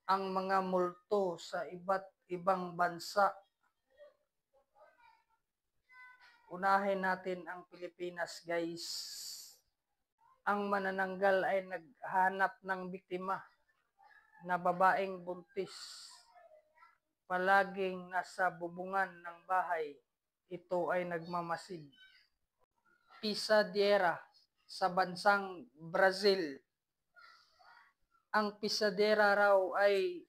ang mga multo sa iba't ibang bansa. Unahin natin ang Pilipinas, guys. Ang manananggal ay naghanap ng biktima na babaeng buntis. Palaging nasa bubungan ng bahay. Ito ay nagmamasid. Pisadera sa bansang Brazil. Ang pisadera raw ay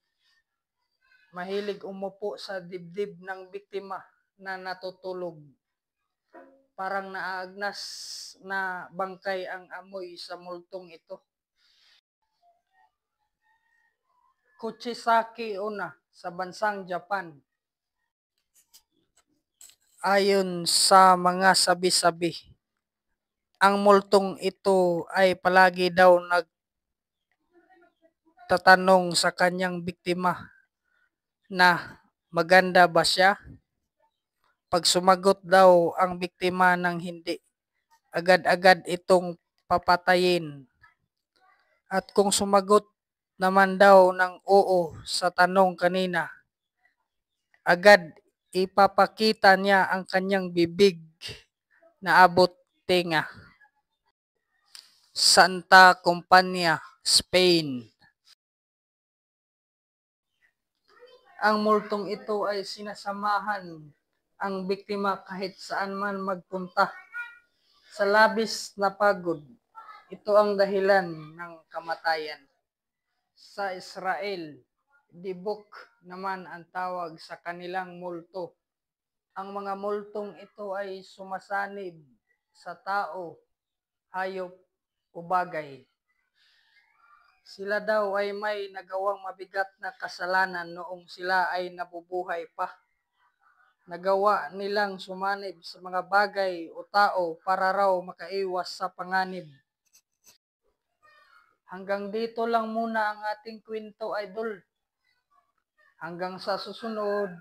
mahilig umupo sa dibdib ng biktima na natutulog. Parang naaagnas na bangkay ang amoy sa multong ito. Kuchisaki Onna sa bansang Japan. Ayon sa mga sabi-sabi, ang multong ito ay palagi daw nagtatanong sa kanyang biktima na maganda ba siya? Pag sumagot daw ang biktima ng hindi, agad-agad itong papatayin. At kung sumagot naman daw ng oo sa tanong kanina, agad ipapakita niya ang kanyang bibig na abot tenga. Santa Compañía, Spain. Ang multong ito ay sinasamahan ang biktima kahit saan man magpunta. Sa labis na pagod, ito ang dahilan ng kamatayan. Sa Israel, dibok naman ang tawag sa kanilang multo. Ang mga multong ito ay sumasanib sa tao, hayop o bagay. Sila daw ay may nagawang mabigat na kasalanan noong sila ay nabubuhay pa. Nagawa nilang sumanib sa mga bagay o tao para raw makaiwas sa panganib. Hanggang dito lang muna ang ating kwento, idol. Hanggang sa susunod.